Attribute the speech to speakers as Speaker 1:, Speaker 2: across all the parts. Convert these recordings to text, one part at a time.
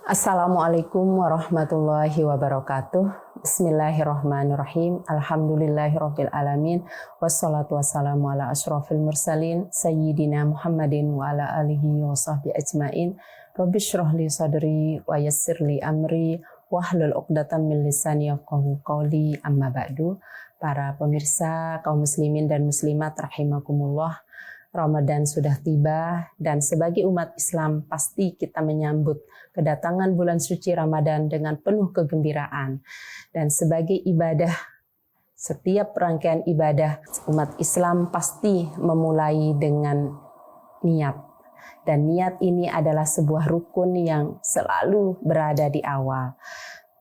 Speaker 1: Assalamualaikum warahmatullahi wabarakatuh. Bismillahirrahmanirrahim. Alhamdulillahirabbil alamin. Wassalatu wassalamu ala asyrofil mursalin sayyidina Muhammadin wa ala alihi wa sahbihi ajmain. Rabbi shrah li sadri wa yassir li amri wahlul 'uqdatam min lisani yafqahu qawli. Amma ba'du. Para pemirsa kaum muslimin dan muslimat rahimakumullah. Ramadan sudah tiba dan sebagai umat Islam pasti kita menyambut kedatangan bulan suci Ramadan dengan penuh kegembiraan. Dan sebagai ibadah, setiap rangkaian ibadah umat Islam pasti memulai dengan niat. Dan niat ini adalah sebuah rukun yang selalu berada di awal.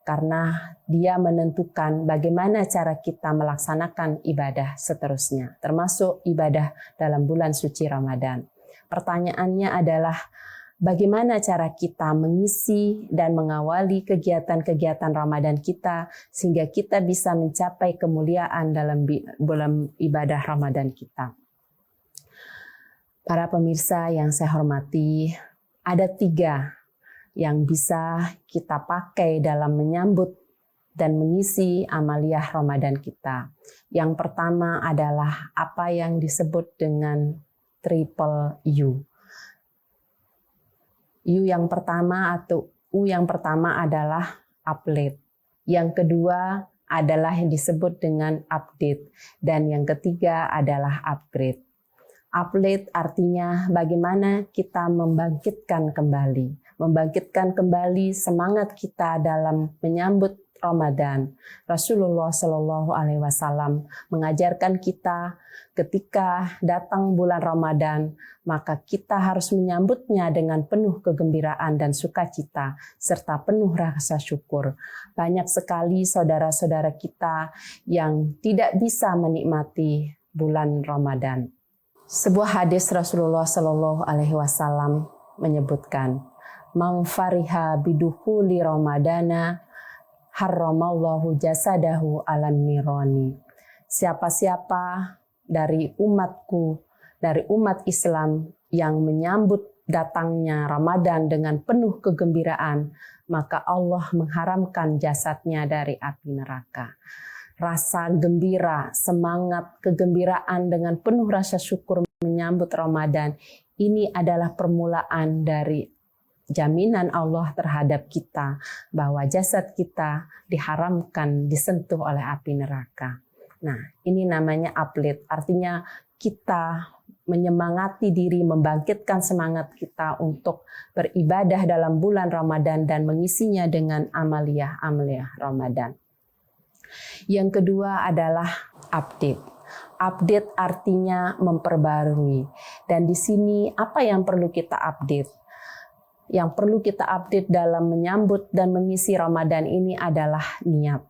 Speaker 1: Karena dia menentukan bagaimana cara kita melaksanakan ibadah seterusnya, termasuk ibadah dalam bulan suci Ramadan. Pertanyaannya adalah bagaimana cara kita mengisi dan mengawali kegiatan-kegiatan Ramadan kita sehingga kita bisa mencapai kemuliaan dalam bulan ibadah Ramadan kita. Para pemirsa yang saya hormati, ada 3 yang bisa kita pakai dalam menyambut dan mengisi amaliyah Ramadan kita. Yang pertama adalah apa yang disebut dengan triple U. U yang pertama atau U yang pertama adalah update. Yang kedua adalah yang disebut dengan update. Dan yang ketiga adalah upgrade. Update artinya bagaimana kita membangkitkan kembali semangat kita dalam menyambut Ramadan. Rasulullah Shallallahu Alaihi Wasallam mengajarkan kita ketika datang bulan Ramadan, maka kita harus menyambutnya dengan penuh kegembiraan dan sukacita serta penuh rasa syukur. Banyak sekali saudara-saudara kita yang tidak bisa menikmati bulan Ramadan. Sebuah hadis Rasulullah Shallallahu Alaihi Wasallam menyebutkan, "Man fariha bidukhuli Ramadana harramallahu jasadahu alan nirani." Siapa-siapa dari umatku, dari umat Islam yang menyambut datangnya Ramadan dengan penuh kegembiraan, maka Allah mengharamkan jasadnya dari api neraka. Rasa gembira, semangat, kegembiraan dengan penuh rasa syukur menyambut Ramadan, ini adalah permulaan dari jaminan Allah terhadap kita bahwa jasad kita diharamkan disentuh oleh api neraka. Nah, ini namanya update, artinya kita menyemangati diri, membangkitkan semangat kita untuk beribadah dalam bulan Ramadan dan mengisinya dengan amaliyah Ramadan. Yang kedua adalah update. Update artinya memperbarui. Dan di sini apa yang perlu kita update? Yang perlu kita update dalam menyambut dan mengisi Ramadan ini adalah niat.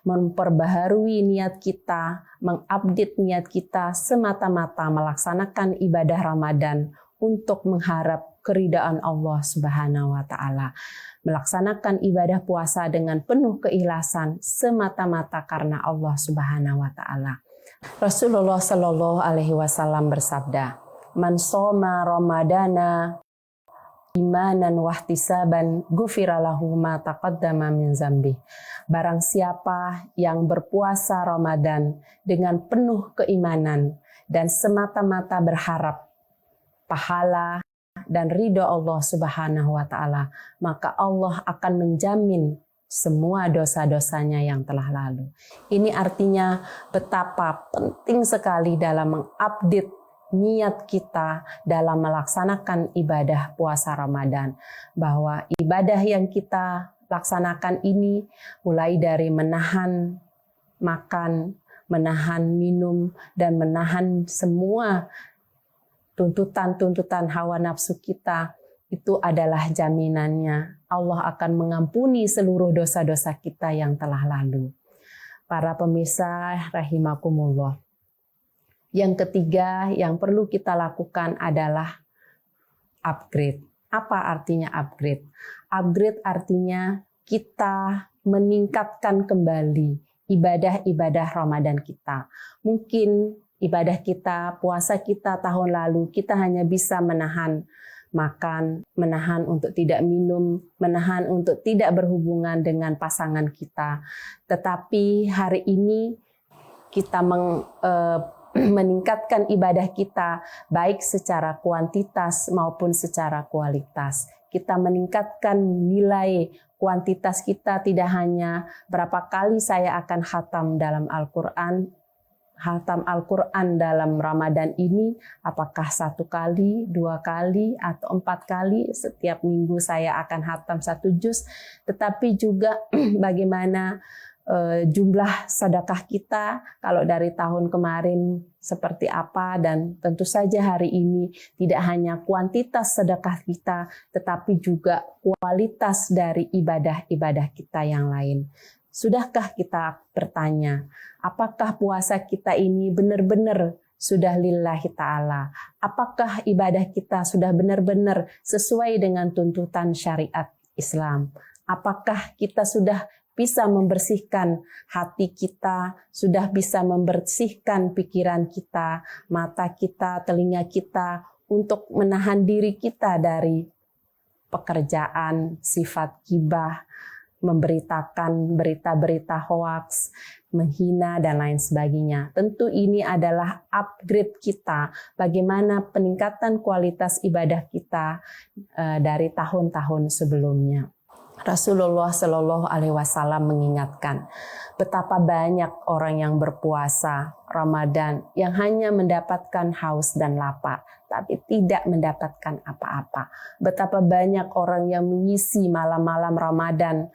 Speaker 1: Memperbaharui niat kita, mengupdate niat kita semata-mata melaksanakan ibadah Ramadan untuk mengharap keridaan Allah Subhanahu wa taala. Melaksanakan ibadah puasa dengan penuh keikhlasan semata-mata karena Allah Subhanahu wa taala. Rasulullah Shallallahu Alaihi Wasallam bersabda, "Man shoma Ramadana imanan wahtisaban ghufira lahu ma taqaddama min zambi." Barang siapa yang berpuasa Ramadan dengan penuh keimanan dan semata-mata berharap pahala dan ridho Allah Subhanahu wa taala, maka Allah akan menjamin semua dosa-dosanya yang telah lalu. Ini artinya betapa penting sekali dalam mengupdate niat kita dalam melaksanakan ibadah puasa Ramadan, bahwa ibadah yang kita laksanakan ini mulai dari menahan makan, menahan minum, dan menahan semua tuntutan-tuntutan hawa nafsu kita, itu adalah jaminannya Allah akan mengampuni seluruh dosa-dosa kita yang telah lalu. Para pemirsa rahimakumullah. Yang ketiga yang perlu kita lakukan adalah upgrade. Apa artinya upgrade? Upgrade artinya kita meningkatkan kembali ibadah-ibadah Ramadan kita. Mungkin ibadah kita, puasa kita tahun lalu, kita hanya bisa menahan makan, menahan untuk tidak minum, menahan untuk tidak berhubungan dengan pasangan kita. Tetapi hari ini kita meningkatkan ibadah kita baik secara kuantitas maupun secara kualitas. Kita meningkatkan nilai kuantitas kita, tidak hanya berapa kali saya akan khatam dalam Al-Quran, khatam Al-Quran dalam Ramadan ini, apakah 1 kali, 2 kali, atau 4 kali, setiap minggu saya akan khatam 1 juz, tetapi juga bagaimana jumlah sedekah kita, kalau dari tahun kemarin seperti apa, dan tentu saja hari ini tidak hanya kuantitas sedekah kita, tetapi juga kualitas dari ibadah-ibadah kita yang lain. Sudahkah kita bertanya, apakah puasa kita ini benar-benar sudah lillahi ta'ala? Apakah ibadah kita sudah benar-benar sesuai dengan tuntutan syariat Islam? Apakah kita sudah bisa membersihkan hati kita, sudah bisa membersihkan pikiran kita, mata kita, telinga kita, untuk menahan diri kita dari pekerjaan, sifat ghibah, memberitakan berita-berita hoaks, menghina, dan lain sebagainya. Tentu ini adalah upgrade kita, bagaimana peningkatan kualitas ibadah kita dari tahun-tahun sebelumnya. Rasulullah Shallallahu Alaihi Wasallam mengingatkan betapa banyak orang yang berpuasa Ramadan yang hanya mendapatkan haus dan lapar, tapi tidak mendapatkan apa-apa. Betapa banyak orang yang mengisi malam-malam Ramadan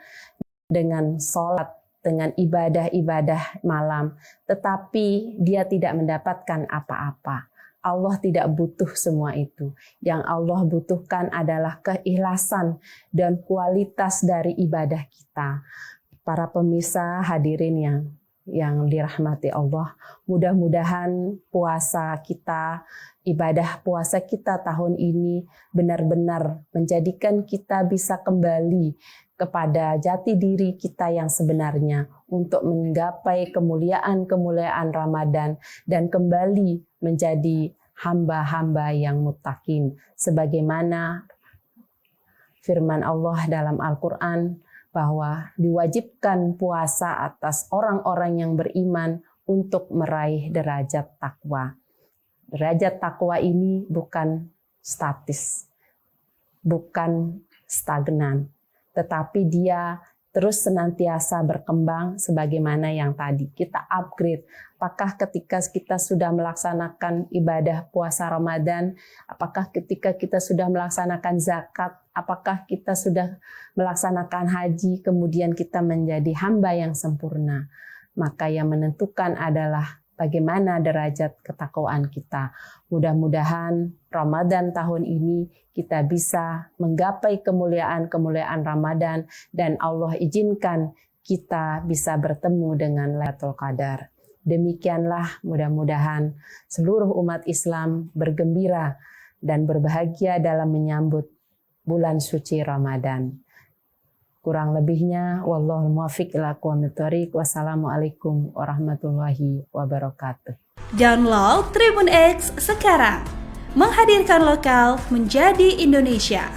Speaker 1: dengan sholat, dengan ibadah-ibadah malam, tetapi dia tidak mendapatkan apa-apa. Allah tidak butuh semua itu. Yang Allah butuhkan adalah keikhlasan dan kualitas dari ibadah kita. Para pemirsa hadirin yang dirahmati Allah, mudah-mudahan puasa kita, ibadah puasa kita tahun ini benar-benar menjadikan kita bisa kembali kepada jati diri kita yang sebenarnya untuk menggapai kemuliaan-kemuliaan Ramadan dan kembali menjadi hamba-hamba yang muttaqin. Sebagaimana firman Allah dalam Al-Quran bahwa diwajibkan puasa atas orang-orang yang beriman untuk meraih derajat takwa. Derajat takwa ini bukan statis, bukan stagnan, tetapi dia terus senantiasa berkembang sebagaimana yang tadi kita upgrade. Apakah ketika kita sudah melaksanakan ibadah puasa Ramadan, apakah ketika kita sudah melaksanakan zakat, apakah kita sudah melaksanakan haji, kemudian kita menjadi hamba yang sempurna. Maka yang menentukan adalah bagaimana derajat ketakwaan kita. Mudah-mudahan Ramadan tahun ini kita bisa menggapai kemuliaan-kemuliaan Ramadan dan Allah izinkan kita bisa bertemu dengan Lailatul Qadar. Demikianlah mudah-mudahan seluruh umat Islam bergembira dan berbahagia dalam menyambut bulan suci Ramadan. Kurang lebihnya, wallahul muwaffiq ila aqwamit thoriq. Wassalamualaikum warahmatullahi wabarakatuh.
Speaker 2: Download Tribun X sekarang, menghadirkan lokal menjadi Indonesia.